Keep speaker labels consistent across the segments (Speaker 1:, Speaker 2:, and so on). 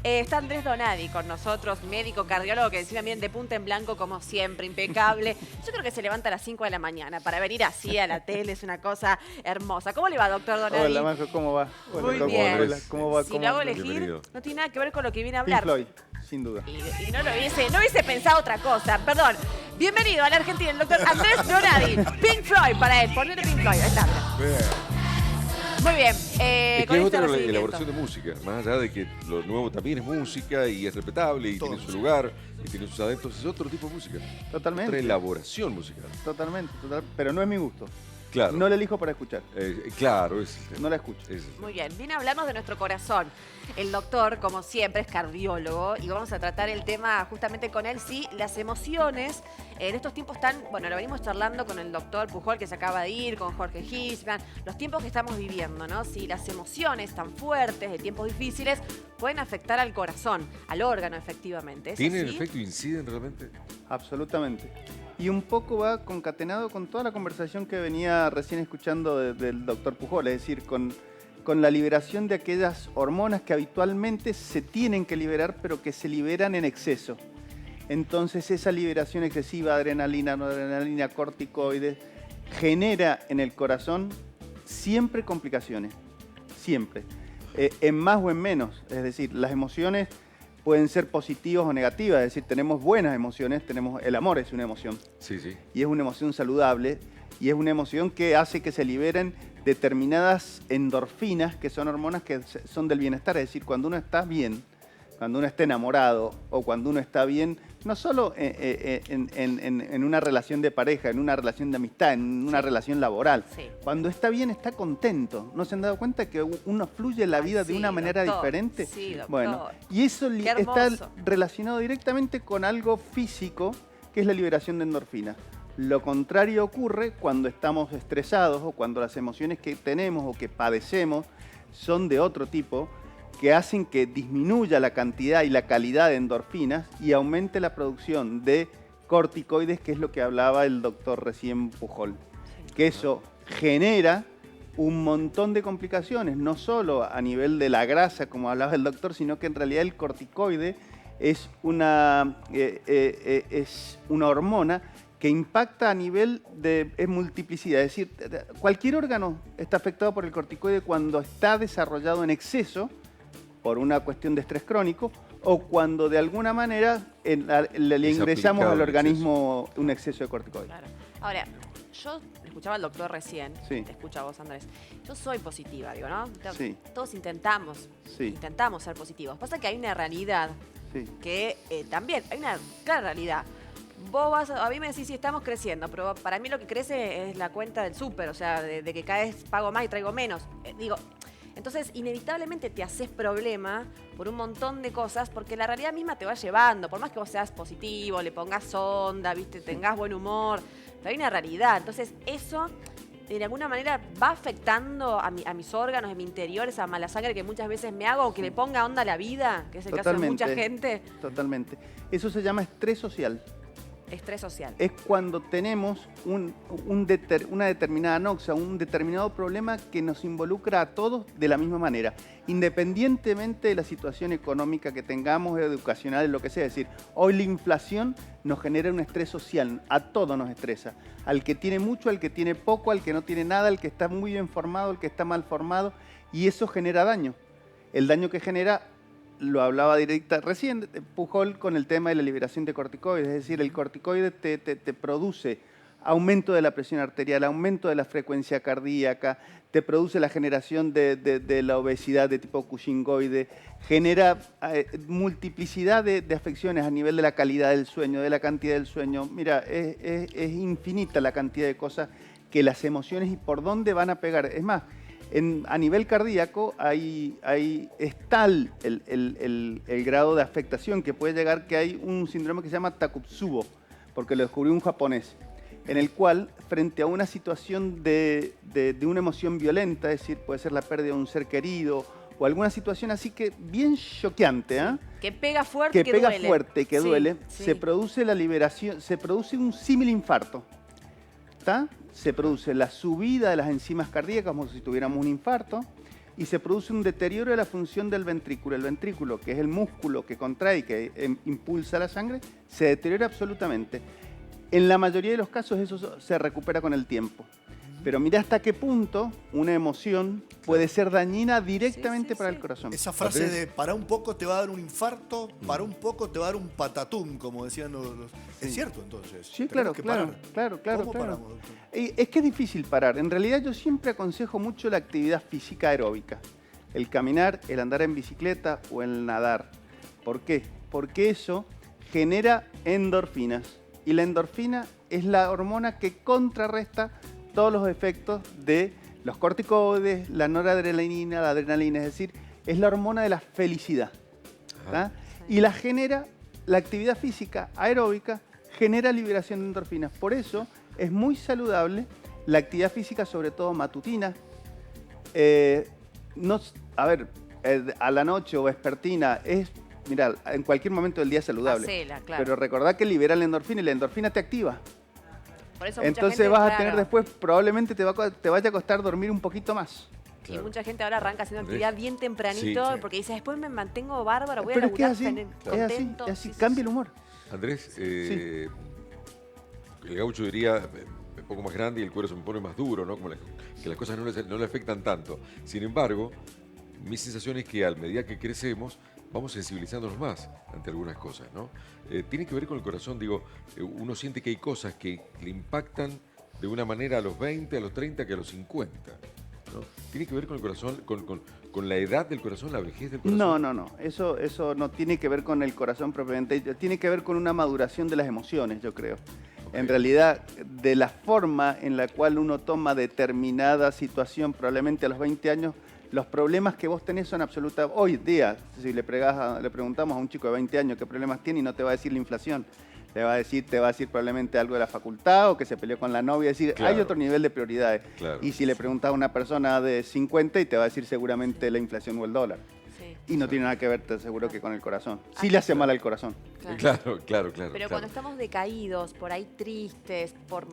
Speaker 1: Está Andrés Donadi con nosotros, médico cardiólogo, que encima viene de punta en blanco como siempre, impecable. Yo creo que se levanta a las 5 de la mañana para venir así a la tele, es una cosa hermosa. ¿Cómo le va, doctor Donadi?
Speaker 2: Hola, Majo, ¿cómo va? Hola,
Speaker 1: Muy
Speaker 2: ¿cómo
Speaker 1: bien.
Speaker 2: Hola, ¿cómo va?
Speaker 1: Si lo hago elegir, no tiene nada que ver con lo que viene a
Speaker 2: Pink
Speaker 1: hablar.
Speaker 2: Floyd, sin duda.
Speaker 1: Y no hubiese pensado otra cosa, perdón. Bienvenido a la Argentina, el doctor Andrés Donadi. Pink Floyd para él, ponle Pink Floyd, ahí está.
Speaker 3: Bien.
Speaker 1: Muy bien.
Speaker 3: Es
Speaker 1: Con
Speaker 3: que es
Speaker 1: este
Speaker 3: otra
Speaker 1: recibimiento.
Speaker 3: elaboración de música, más allá de que lo nuevo también es música y es respetable y tiene su lugar y tiene sus adeptos, es otro tipo de música.
Speaker 2: Totalmente.
Speaker 3: Otra elaboración musical.
Speaker 2: Totalmente, pero no es mi gusto.
Speaker 3: Claro.
Speaker 2: No la elijo para escuchar.
Speaker 3: Claro, es el tema.
Speaker 2: No la escucho.
Speaker 1: Muy bien, viene a hablarnos de nuestro corazón. El doctor, como siempre, es cardiólogo y vamos a tratar el tema justamente con él, sí, las emociones. En estos tiempos tan, bueno, lo venimos charlando con el doctor Pujol, que se acaba de ir, con Jorge Gisman, los tiempos que estamos viviendo, ¿no? Si las emociones tan fuertes de tiempos difíciles pueden afectar al corazón, al órgano, efectivamente. ¿Es
Speaker 3: ¿Tienen
Speaker 1: así?
Speaker 3: efecto? ¿Inciden realmente?
Speaker 2: Absolutamente. Y un poco va concatenado con toda la conversación que venía recién escuchando del doctor Pujol, es decir, con la liberación de aquellas hormonas que habitualmente se tienen que liberar, pero que se liberan en exceso. Entonces esa liberación excesiva de adrenalina, noradrenalina, corticoides, genera en el corazón siempre complicaciones, siempre, en más o en menos. Es decir, las emociones pueden ser positivas o negativas, es decir, tenemos buenas emociones, el amor es una emoción.
Speaker 3: Sí, sí.
Speaker 2: Y es una emoción saludable y es una emoción que hace que se liberen determinadas endorfinas, que son hormonas que son del bienestar. Es decir, cuando uno está bien, cuando uno está enamorado o cuando uno está bien, no solo en una relación de pareja, en una relación de amistad, en una relación laboral.
Speaker 1: Sí.
Speaker 2: Cuando está bien, está contento. ¿No se han dado cuenta que uno fluye en la vida de una manera diferente?
Speaker 1: Sí, doctor.
Speaker 2: Bueno, y eso
Speaker 1: Qué
Speaker 2: está
Speaker 1: hermoso.
Speaker 2: relacionado directamente con algo físico, que es la liberación de endorfinas. Lo contrario ocurre cuando estamos estresados o cuando las emociones que tenemos o que padecemos son de otro tipo, que hacen que disminuya la cantidad y la calidad de endorfinas y aumente la producción de corticoides, que es lo que hablaba el doctor recién Pujol. Que eso genera un montón de complicaciones, no solo a nivel de la grasa, como hablaba el doctor, sino que en realidad el corticoide es una hormona que impacta a nivel de multiplicidad. Es decir, cualquier órgano está afectado por el corticoide cuando está desarrollado en exceso por una cuestión de estrés crónico o cuando de alguna manera le ingresamos al organismo un exceso de corticoide.
Speaker 1: Claro. Ahora, yo escuchaba al doctor recién,
Speaker 2: Sí.
Speaker 1: te escucho a vos, Andrés. Yo soy positiva, digo, ¿no?
Speaker 2: Sí.
Speaker 1: Todos intentamos ser positivos. Pasa que hay una realidad
Speaker 2: Sí.
Speaker 1: que también, hay una clara realidad. Vos a mí me decís, sí, estamos creciendo, pero para mí lo que crece es la cuenta del súper, o sea, de que cada vez pago más y traigo menos. Entonces, inevitablemente te haces problema por un montón de cosas, porque la realidad misma te va llevando. Por más que vos seas positivo, le pongas onda, ¿viste? Tengas buen humor, pero hay una realidad. Entonces, eso de alguna manera va afectando a mis órganos, a mi interior, esa mala sangre que muchas veces me hago, o que le ponga onda a la vida, que es el caso de mucha gente.
Speaker 2: Totalmente. Eso se llama estrés social.
Speaker 1: Estrés social.
Speaker 2: Es cuando tenemos una determinada noxa, un determinado problema que nos involucra a todos de la misma manera, independientemente de la situación económica que tengamos, educacional, lo que sea. Es decir, hoy la inflación nos genera un estrés social, a todos nos estresa. Al que tiene mucho, al que tiene poco, al que no tiene nada, al que está muy bien formado, al que está mal formado, y eso genera daño. El daño que genera lo hablaba directa recién Pujol con el tema de la liberación de corticoides, es decir, el corticoide te produce aumento de la presión arterial, aumento de la frecuencia cardíaca, te produce la generación de la obesidad de tipo cushingoide, genera multiplicidad de afecciones a nivel de la calidad del sueño, de la cantidad del sueño. Mira, es infinita la cantidad de cosas que las emociones y por dónde van a pegar. Es más, a nivel cardíaco es tal el grado de afectación que puede llegar que hay un síndrome que se llama Takotsubo, porque lo descubrió un japonés, en el cual frente a una situación de una emoción violenta, es decir, puede ser la pérdida de un ser querido o alguna situación así que bien choqueante, ¿eh?
Speaker 1: Que pega fuerte,
Speaker 2: que pega
Speaker 1: duele.
Speaker 2: fuerte, que
Speaker 1: Sí,
Speaker 2: duele,
Speaker 1: sí.
Speaker 2: se produce la liberación, se produce un símil infarto. ¿Está? Se produce la subida de las enzimas cardíacas como si tuviéramos un infarto, y se produce un deterioro de la función del ventrículo. El ventrículo, que es el músculo que contrae y que impulsa la sangre, se deteriora absolutamente. En la mayoría de los casos eso se recupera con el tiempo. Pero mira hasta qué punto una emoción puede ser dañina directamente para el corazón.
Speaker 4: Esa frase de para un poco te va a dar un infarto, para un poco te va a dar un patatúm, como decían los... ¿Es cierto entonces?
Speaker 2: Sí, claro.
Speaker 4: ¿Cómo
Speaker 2: Claro.
Speaker 4: paramos, doctor?
Speaker 2: Es que es difícil parar. En realidad yo siempre aconsejo mucho la actividad física aeróbica. El caminar, el andar en bicicleta o el nadar. ¿Por qué? Porque eso genera endorfinas. Y la endorfina es la hormona que contrarresta todos los efectos de los corticoides, la noradrenalina, la adrenalina, es decir, es la hormona de la felicidad. ¿tá? Y la genera, la actividad física aeróbica genera liberación de endorfinas. Por eso es muy saludable la actividad física, sobre todo matutina. A la noche o vespertina es, mira, en cualquier momento del día es saludable.
Speaker 1: Hacela, claro.
Speaker 2: Pero recordá que libera la endorfina y la endorfina te activa.
Speaker 1: Por eso mucha
Speaker 2: Entonces
Speaker 1: gente,
Speaker 2: vas a
Speaker 1: claro,
Speaker 2: tener después, probablemente te vaya a costar dormir un poquito más.
Speaker 1: Y mucha gente ahora arranca haciendo
Speaker 3: Andrés.
Speaker 1: actividad bien tempranito
Speaker 3: Sí.
Speaker 1: porque dice, después me mantengo bárbaro, voy a
Speaker 2: Pero es que es
Speaker 1: laburar
Speaker 2: así,
Speaker 1: contento.
Speaker 2: es así,
Speaker 1: Sí, sí,
Speaker 2: cambia
Speaker 1: sí.
Speaker 2: el humor.
Speaker 3: Andrés, el gaucho diría, me pongo más grande y el cuero se me pone más duro, ¿no? Como que las cosas no le afectan tanto. Sin embargo, mi sensación es que a medida que crecemos, vamos sensibilizándonos más ante algunas cosas, ¿no? Tiene que ver con el corazón, digo, uno siente que hay cosas que le impactan de una manera a los 20, a los 30, que a los 50, ¿no? Tiene que ver con el corazón, con la edad del corazón, la vejez del corazón.
Speaker 2: No. Eso no tiene que ver con el corazón propiamente. Tiene que ver con una maduración de las emociones, yo creo.
Speaker 3: Okay.
Speaker 2: En realidad, de la forma en la cual uno toma determinada situación, probablemente a los 20 años, los problemas que vos tenés son absolutos. Hoy día, si le preguntamos a un chico de 20 años qué problemas tiene y no te va a decir la inflación, te va a decir probablemente algo de la facultad o que se peleó con la novia. Es decir,
Speaker 3: Claro.
Speaker 2: hay otro nivel de prioridades.
Speaker 3: Claro.
Speaker 2: Y si le preguntas a una persona de 50 y te va a decir seguramente la inflación o el dólar.
Speaker 1: Sí,
Speaker 2: Y no tiene nada que ver, te aseguro, que con el corazón. Sí le hace mal al corazón.
Speaker 1: claro.
Speaker 3: Claro.
Speaker 1: Pero cuando estamos decaídos, por ahí tristes, por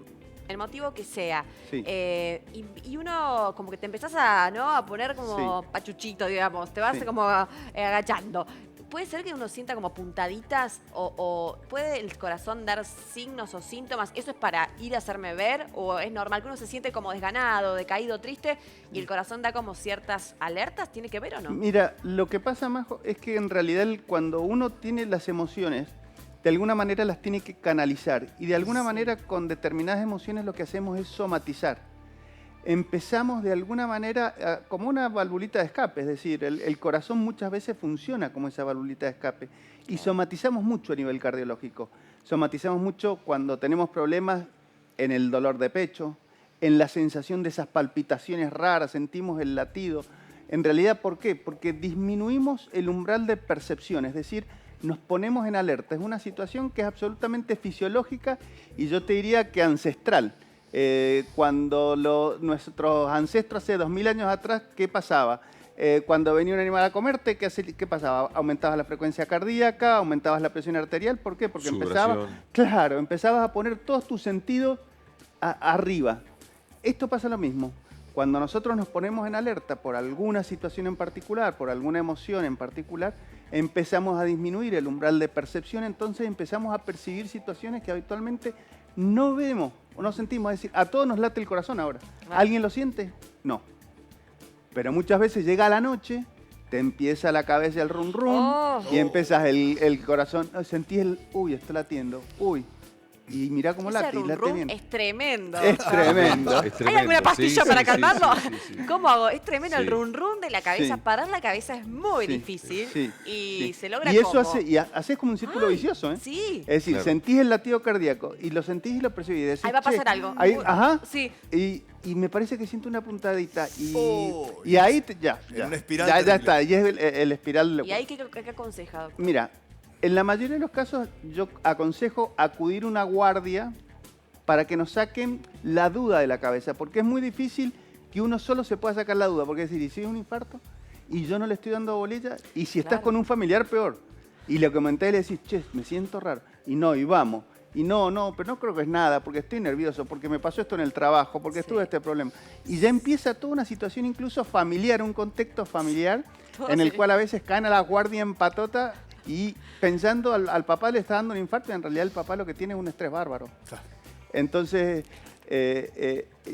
Speaker 1: el motivo que sea,
Speaker 2: Sí.
Speaker 1: y uno como que te empezás a poner como
Speaker 2: Sí.
Speaker 1: pachuchito, digamos, te vas
Speaker 2: Sí.
Speaker 1: como agachando. ¿Puede ser que uno sienta como puntaditas o puede el corazón dar signos o síntomas? ¿Eso es para ir a hacerme ver o es normal que uno se siente como desganado, decaído, triste y el corazón da como ciertas alertas? ¿Tiene que ver o no?
Speaker 2: Mira, lo que pasa, Majo, es que en realidad cuando uno tiene las emociones, de alguna manera las tiene que canalizar. Y de alguna manera con determinadas emociones lo que hacemos es somatizar. Empezamos de alguna manera como una valvulita de escape, es decir, el corazón muchas veces funciona como esa valvulita de escape y somatizamos mucho a nivel cardiológico. Somatizamos mucho cuando tenemos problemas en el dolor de pecho, en la sensación de esas palpitaciones raras, sentimos el latido. En realidad, ¿por qué? Porque disminuimos el umbral de percepción, es decir, nos ponemos en alerta. Es una situación que es absolutamente fisiológica y yo te diría que ancestral. Cuando nuestros ancestros hace 2000 años atrás, ¿qué pasaba? Cuando venía un animal a comerte, ¿qué pasaba? Aumentabas la frecuencia cardíaca, aumentabas la presión arterial. ¿Por qué? Porque empezabas a poner todos tus sentidos arriba. Esto pasa lo mismo. Cuando nosotros nos ponemos en alerta por alguna situación en particular, por alguna emoción en particular, empezamos a disminuir el umbral de percepción, entonces empezamos a percibir situaciones que habitualmente no vemos o no sentimos. Es decir, a todos nos late el corazón ahora.
Speaker 1: Claro.
Speaker 2: ¿Alguien lo siente? No. Pero muchas veces llega la noche, te empieza la cabeza el rum rum
Speaker 1: Oh.
Speaker 2: y empiezas el corazón, sentís uy, está latiendo, uy. Y mirá cómo
Speaker 1: Ese
Speaker 2: late, y
Speaker 1: rum
Speaker 2: late
Speaker 1: rum
Speaker 2: bien.
Speaker 1: es tremendo.
Speaker 2: Es tremendo.
Speaker 3: Es
Speaker 1: ¿Hay
Speaker 3: tremendo,
Speaker 1: alguna pastilla
Speaker 3: sí,
Speaker 1: para
Speaker 3: sí,
Speaker 1: calmarlo?
Speaker 3: sí.
Speaker 1: ¿Cómo hago? Es tremendo el
Speaker 3: Sí.
Speaker 1: run run de la cabeza.
Speaker 2: Sí.
Speaker 1: Parar la cabeza es muy
Speaker 2: Sí,
Speaker 1: difícil
Speaker 2: sí,
Speaker 1: y
Speaker 2: sí.
Speaker 1: se logra
Speaker 2: Y eso
Speaker 1: como...
Speaker 2: haces como un círculo vicioso, ¿eh?
Speaker 1: Sí.
Speaker 2: Es decir,
Speaker 3: Claro.
Speaker 2: sentís el latido cardíaco y lo sentís y lo percibís. Y decís,
Speaker 1: Ahí va a pasar
Speaker 2: "Che,
Speaker 1: algo.
Speaker 2: ahí- ajá.
Speaker 1: Sí.
Speaker 2: Y me parece que siento una puntadita. Y,
Speaker 4: Oh,
Speaker 2: y ahí ya.
Speaker 4: en una espiral
Speaker 2: Ya
Speaker 4: terrible.
Speaker 2: está. Y es el espiral.
Speaker 1: ¿Y ahí qué aconseja, doctor?
Speaker 2: Mira, en la mayoría de los casos yo aconsejo acudir a una guardia para que nos saquen la duda de la cabeza, porque es muy difícil que uno solo se pueda sacar la duda, porque es decir, ¿y si es un infarto? Y yo no le estoy dando bolilla, y si estás
Speaker 1: Claro.
Speaker 2: con un familiar, peor. Y le comenté y le decís, che, me siento raro, y no, y vamos. Y no, pero no creo que es nada, porque estoy nervioso, porque me pasó esto en el trabajo, porque
Speaker 1: Sí.
Speaker 2: tuve este problema. Y ya empieza toda una situación incluso familiar, un contexto familiar,
Speaker 1: Todo
Speaker 2: en el
Speaker 1: sí.
Speaker 2: cual a veces caen a la guardia en patota y pensando al papá le está dando un infarto y en realidad el papá lo que tiene es un estrés bárbaro.
Speaker 4: Claro.
Speaker 2: Entonces,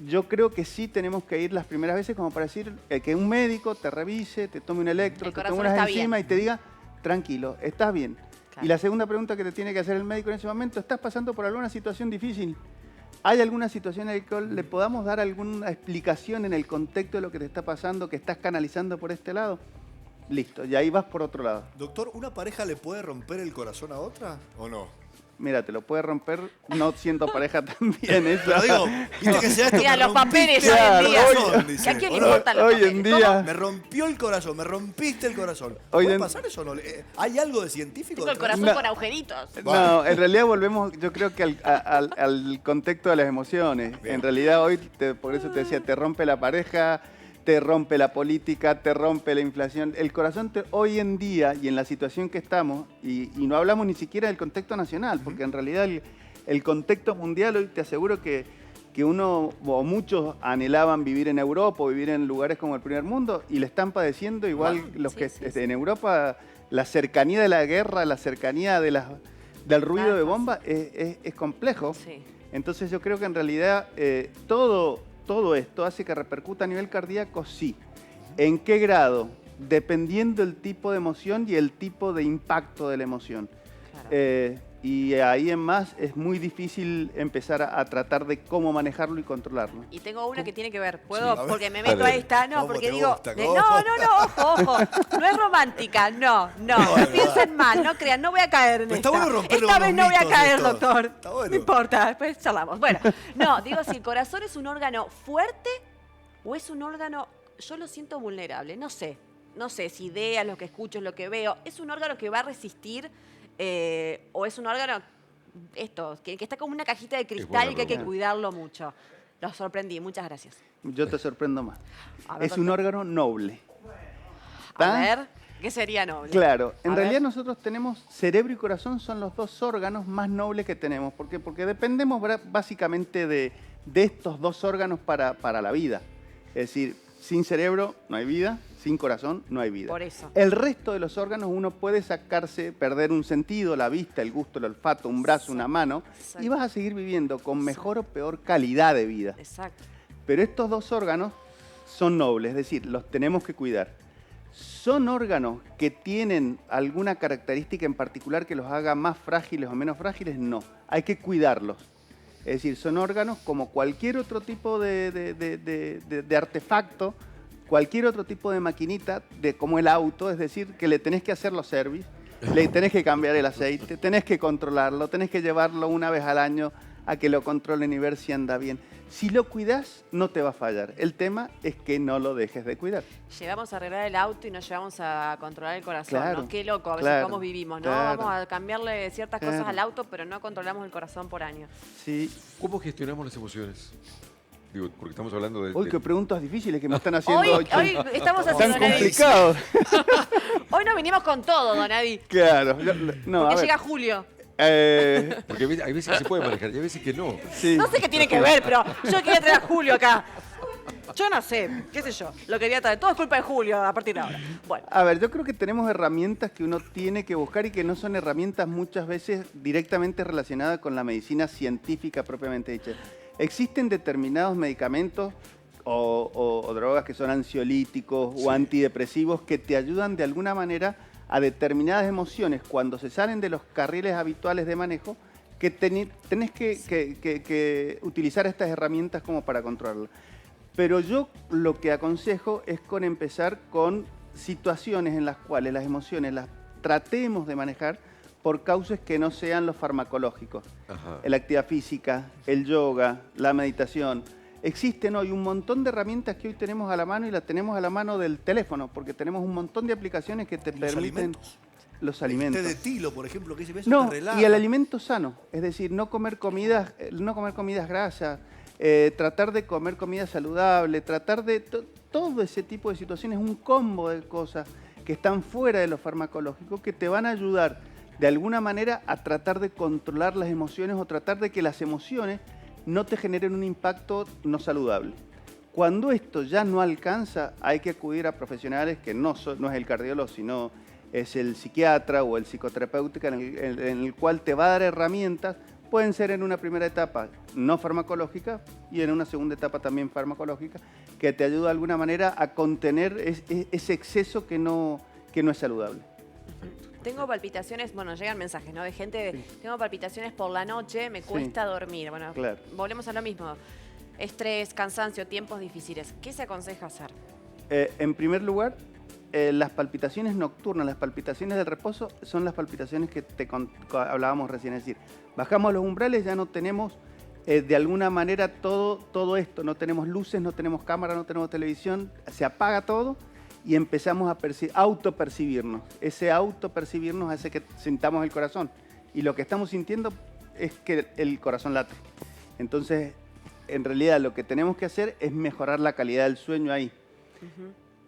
Speaker 2: yo creo que sí tenemos que ir las primeras veces como para decir que un médico te revise, te tome un electro,
Speaker 1: El
Speaker 2: te
Speaker 1: corazón
Speaker 2: tome unas
Speaker 1: está
Speaker 2: enzimas
Speaker 1: bien.
Speaker 2: y te diga, tranquilo, estás bien.
Speaker 1: Claro.
Speaker 2: Y la segunda pregunta que te tiene que hacer el médico en ese momento, ¿estás pasando por alguna situación difícil? ¿Hay alguna situación en la que le podamos dar alguna explicación en el contexto de lo que te está pasando, que estás canalizando por este lado? Listo, y ahí vas por otro lado.
Speaker 4: Doctor, ¿una pareja le puede romper el corazón a otra o no?
Speaker 2: Mira, te lo puede romper no siendo pareja también. Eso.
Speaker 4: Pero digo, viste que sea esto.
Speaker 1: Mira,
Speaker 4: me
Speaker 1: los papeles
Speaker 4: rompiste
Speaker 1: hoy en
Speaker 4: el
Speaker 1: día.
Speaker 4: corazón,
Speaker 1: ¿Que
Speaker 4: dice.
Speaker 1: a quién le
Speaker 4: ¿O no?
Speaker 1: importan los
Speaker 2: Hoy
Speaker 1: papeles?
Speaker 2: en día-
Speaker 4: Me rompió el corazón, me rompiste el corazón.
Speaker 2: Hoy
Speaker 4: ¿Puede
Speaker 2: en-
Speaker 4: pasar eso o no? ¿Hay algo de científico?
Speaker 1: Tengo el
Speaker 4: detrás?
Speaker 1: corazón
Speaker 2: No.
Speaker 1: con agujeritos.
Speaker 2: No, en realidad volvemos, yo creo que al contexto de las emociones.
Speaker 4: Bien.
Speaker 2: En realidad hoy, por eso te decía, te rompe la pareja, te rompe la política, te rompe la inflación. El corazón hoy en día y en la situación que estamos, y no hablamos ni siquiera del contexto nacional, porque en realidad el contexto mundial hoy te aseguro que uno o muchos anhelaban vivir en Europa o vivir en lugares como el primer mundo y le están padeciendo igual los
Speaker 1: Sí,
Speaker 2: que
Speaker 1: sí, sí.
Speaker 2: en Europa la cercanía de la guerra, la cercanía de del ruido de
Speaker 1: Claro.
Speaker 2: bomba es complejo.
Speaker 1: Sí.
Speaker 2: Entonces yo creo que en realidad todo esto hace que repercuta a nivel cardíaco, sí. ¿En qué grado? Dependiendo del tipo de emoción y el tipo de impacto de la emoción.
Speaker 1: Claro.
Speaker 2: Y ahí en más es muy difícil empezar a tratar de cómo manejarlo y controlarlo.
Speaker 1: Y tengo una que tiene que ver. ¿Puedo?
Speaker 4: Sí, a ver.
Speaker 1: porque me meto
Speaker 3: Dale.
Speaker 1: a esta. No,
Speaker 4: ¿Cómo
Speaker 1: porque
Speaker 4: te
Speaker 1: digo.
Speaker 4: gusta?
Speaker 1: No,
Speaker 4: ¿Cómo?
Speaker 1: ojo. No es romántica. No.
Speaker 4: No,
Speaker 1: Piensen mal, no crean, no voy a caer en
Speaker 4: Pero está
Speaker 1: esta.
Speaker 4: bueno romper
Speaker 1: Esta vez
Speaker 4: unos
Speaker 1: no voy a
Speaker 4: mitos
Speaker 1: caer,
Speaker 4: esto.
Speaker 1: doctor.
Speaker 4: Está bueno.
Speaker 1: No importa, después charlamos. Bueno, no, digo, si el corazón es un órgano fuerte o es un órgano. Yo lo siento vulnerable. No sé si ideas, lo que escucho, lo que veo. ¿Es un órgano que va a resistir o es un órgano que está como una cajita de cristal
Speaker 3: buena
Speaker 1: y que hay que
Speaker 2: pregunta.
Speaker 1: cuidarlo mucho? Los sorprendí, muchas gracias.
Speaker 2: Yo te sorprendo más.
Speaker 1: A ver,
Speaker 2: Es un
Speaker 1: doctor.
Speaker 2: órgano noble.
Speaker 1: A
Speaker 2: ¿Está?
Speaker 1: ver, ¿qué sería noble?
Speaker 2: Claro, en
Speaker 1: A
Speaker 2: realidad
Speaker 1: ver.
Speaker 2: nosotros tenemos cerebro y corazón son los dos órganos más nobles que tenemos. ¿Por qué? Porque dependemos básicamente de estos dos órganos para la vida. Es decir, sin cerebro no hay vida, sin corazón no hay vida.
Speaker 1: Por eso.
Speaker 2: El resto de los órganos uno puede perder un sentido, la vista, el gusto, el olfato, un brazo, una mano,
Speaker 1: Exacto.
Speaker 2: y vas a seguir viviendo con mejor o peor calidad de vida.
Speaker 1: Exacto.
Speaker 2: Pero estos dos órganos son nobles, es decir, los tenemos que cuidar. ¿Son órganos que tienen alguna característica en particular que los haga más frágiles o menos frágiles? No, hay que cuidarlos. Es decir, son órganos como cualquier otro tipo de artefacto, cualquier otro tipo de maquinita, como el auto, es decir, que le tenés que hacer los service, le tenés que cambiar el aceite, tenés que controlarlo, tenés que llevarlo una vez al año a que lo controlen y ver si anda bien. Si lo cuidas, no te va a fallar. El tema es que no lo dejes de cuidar.
Speaker 1: Llevamos a arreglar el auto y no llevamos a controlar el corazón,
Speaker 2: Claro,
Speaker 1: ¿no? Qué loco, a veces
Speaker 2: claro,
Speaker 1: cómo vivimos, ¿no?
Speaker 2: claro.
Speaker 1: Vamos a cambiarle ciertas cosas
Speaker 2: Claro.
Speaker 1: al auto, pero no controlamos el corazón por años.
Speaker 2: Sí.
Speaker 3: ¿Cómo gestionamos las emociones? Digo, porque estamos hablando de...
Speaker 2: Uy, qué preguntas difíciles que me están haciendo
Speaker 1: Hoy estamos
Speaker 2: Tan
Speaker 1: haciendo Donaví.
Speaker 2: complicado.
Speaker 1: Hoy nos vinimos con todo, Donaví.
Speaker 2: Claro. No, a
Speaker 1: Porque
Speaker 2: ver.
Speaker 1: llega Julio.
Speaker 3: Porque hay veces que se puede manejar y hay veces que no.
Speaker 2: Sí.
Speaker 1: No sé qué tiene que ver, pero yo quería traer a Julio acá. Yo no sé, qué sé yo. Lo quería traer. Todo es culpa de Julio a partir de ahora. Bueno.
Speaker 2: A ver, yo creo que tenemos herramientas que uno tiene que buscar y que no son herramientas muchas veces directamente relacionadas con la medicina científica propiamente dicha. Existen determinados medicamentos o drogas que son ansiolíticos o antidepresivos que te ayudan de alguna manera a determinadas emociones cuando se salen de los carriles habituales de manejo que tenés que utilizar estas herramientas como para controlarlas. Pero yo lo que aconsejo es empezar con situaciones en las cuales las emociones las tratemos de manejar por causas que no sean los farmacológicos.
Speaker 3: Ajá.
Speaker 2: La actividad física, el yoga, la meditación. Existen hoy un montón de herramientas que hoy tenemos a la mano y las tenemos a la mano del teléfono, porque tenemos un montón de aplicaciones que te
Speaker 4: ¿Y los
Speaker 2: permiten
Speaker 4: alimentos?
Speaker 2: los
Speaker 4: El
Speaker 2: alimentos.
Speaker 4: té de tilo, por ejemplo, que dice, eso
Speaker 2: No,
Speaker 4: te relaja.
Speaker 2: y el alimento sano, es decir, no comer comidas grasas, tratar de comer comida saludable, tratar de todo ese tipo de situaciones, un combo de cosas que están fuera de lo farmacológico que te van a ayudar de alguna manera a tratar de controlar las emociones o tratar de que las emociones no te generen un impacto no saludable. Cuando esto ya no alcanza, hay que acudir a profesionales que no es el cardiólogo, sino es el psiquiatra o el psicoterapeuta en el cual te va a dar herramientas. Pueden ser en una primera etapa no farmacológica y en una segunda etapa también farmacológica, que te ayuda de alguna manera a contener ese exceso que no es saludable.
Speaker 1: Tengo palpitaciones, bueno, llegan mensajes, ¿no? De gente, tengo palpitaciones por la noche, me cuesta dormir. Bueno,
Speaker 2: claro.
Speaker 1: Volvemos a lo mismo. Estrés, cansancio, tiempos difíciles. ¿Qué se aconseja hacer?
Speaker 2: En primer lugar, las palpitaciones nocturnas, las palpitaciones del reposo, son las palpitaciones que hablábamos recién. Es decir, bajamos los umbrales, ya no tenemos de alguna manera todo esto. No tenemos luces, no tenemos cámara, no tenemos televisión, se apaga todo y empezamos a autopercibirnos. Ese autopercibirnos hace que sintamos el corazón. Y lo que estamos sintiendo es que el corazón late. Entonces, en realidad lo que tenemos que hacer es mejorar la calidad del sueño ahí.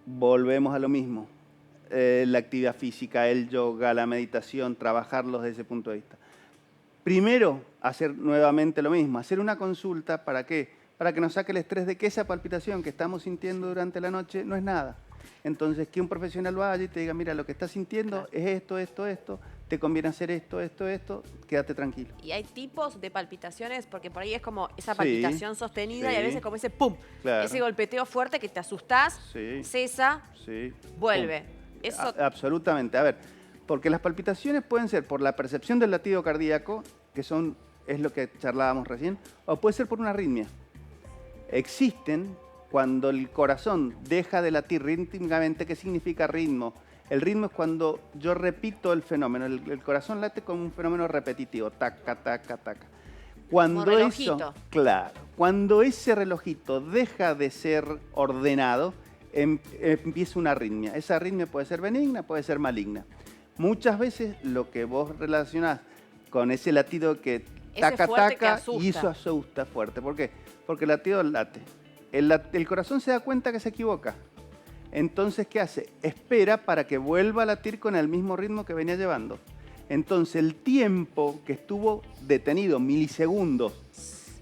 Speaker 2: Volvemos a lo mismo. La actividad física, el yoga, la meditación, trabajarlos desde ese punto de vista. Primero, hacer nuevamente lo mismo, hacer una consulta. ¿Para qué? Para que nos saque el estrés de que esa palpitación que estamos sintiendo durante la noche no es nada. Entonces, que un profesional vaya y te diga, mira, lo que estás sintiendo es esto, te conviene hacer esto, quédate tranquilo.
Speaker 1: ¿Y hay tipos de palpitaciones? Porque por ahí es como esa palpitación sostenida y a veces como ese pum, ese golpeteo fuerte que te asustás, cesa, vuelve. Eso...
Speaker 2: Absolutamente. A ver, porque las palpitaciones pueden ser por la percepción del latido cardíaco, que es lo que charlábamos recién, o puede ser por una arritmia. Existen... Cuando el corazón deja de latir rítmicamente, ¿qué significa ritmo? El ritmo es cuando yo repito el fenómeno. El corazón late con un fenómeno repetitivo. Taca, taca, taca. Cuando
Speaker 1: como relojito.
Speaker 2: Eso, claro. Cuando ese relojito deja de ser ordenado, empieza una arritmia. Esa arritmia puede ser benigna, puede ser maligna. Muchas veces lo que vos relacionás con ese latido que taca, taca, y eso asusta fuerte. ¿Por qué? Porque el latido late. El corazón se da cuenta que se equivoca. Entonces, ¿qué hace? Espera para que vuelva a latir con el mismo ritmo que venía llevando. Entonces, el tiempo que estuvo detenido, milisegundos,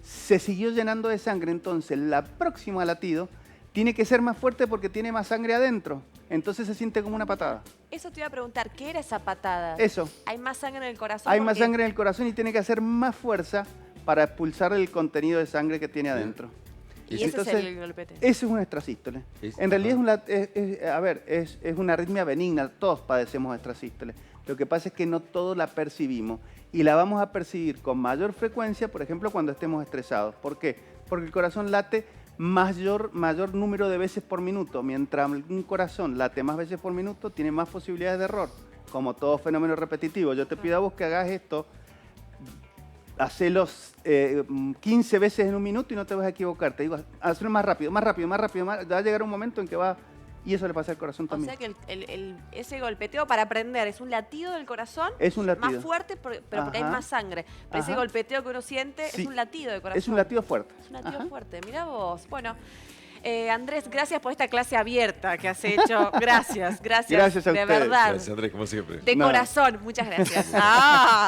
Speaker 2: se siguió llenando de sangre. Entonces, la próxima latido tiene que ser más fuerte porque tiene más sangre adentro. Entonces, se siente como una patada.
Speaker 1: Eso te iba a preguntar, ¿qué era esa patada?
Speaker 2: Eso.
Speaker 1: ¿Hay más sangre en el corazón?
Speaker 2: Hay más sangre en el corazón y tiene que hacer más fuerza para expulsar el contenido de sangre que tiene adentro.
Speaker 1: Y
Speaker 2: entonces,
Speaker 1: ese es el golpeteo.
Speaker 2: Ese es una extrasístole. En realidad es una arritmia benigna, todos padecemos extrasístole. Lo que pasa es que no todos la percibimos y la vamos a percibir con mayor frecuencia, por ejemplo, cuando estemos estresados. ¿Por qué? Porque el corazón late mayor número de veces por minuto. Mientras un corazón late más veces por minuto, tiene más posibilidades de error. Como todo fenómeno repetitivo. Yo te pido a vos que hagas esto, hacelos 15 veces en un minuto y no te vas a equivocar. Te digo, hazlo más rápido. Va a llegar un momento en que va... Y eso le pasa al corazón también.
Speaker 1: O sea que ese golpeteo para aprender es un latido del corazón.
Speaker 2: Es un latido.
Speaker 1: Más fuerte, pero porque hay más sangre. Pero ese golpeteo que uno siente es un latido del corazón.
Speaker 2: Es un latido fuerte.
Speaker 1: Es un latido fuerte. Mirá vos. Bueno, Andrés, gracias por esta clase abierta que has hecho. Gracias.
Speaker 2: Gracias a
Speaker 1: de
Speaker 2: ustedes.
Speaker 1: verdad.
Speaker 3: Gracias, Andrés, como siempre.
Speaker 1: De corazón, muchas gracias.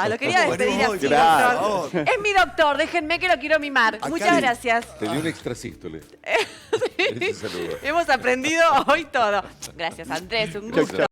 Speaker 1: Lo quería despedir así, doctor. Es mi doctor, déjenme que lo quiero mimar. Muchas gracias.
Speaker 3: Te dio un extrasístole. Ese saludo.
Speaker 1: Hemos aprendido hoy todo. Gracias, Andrés, un gusto.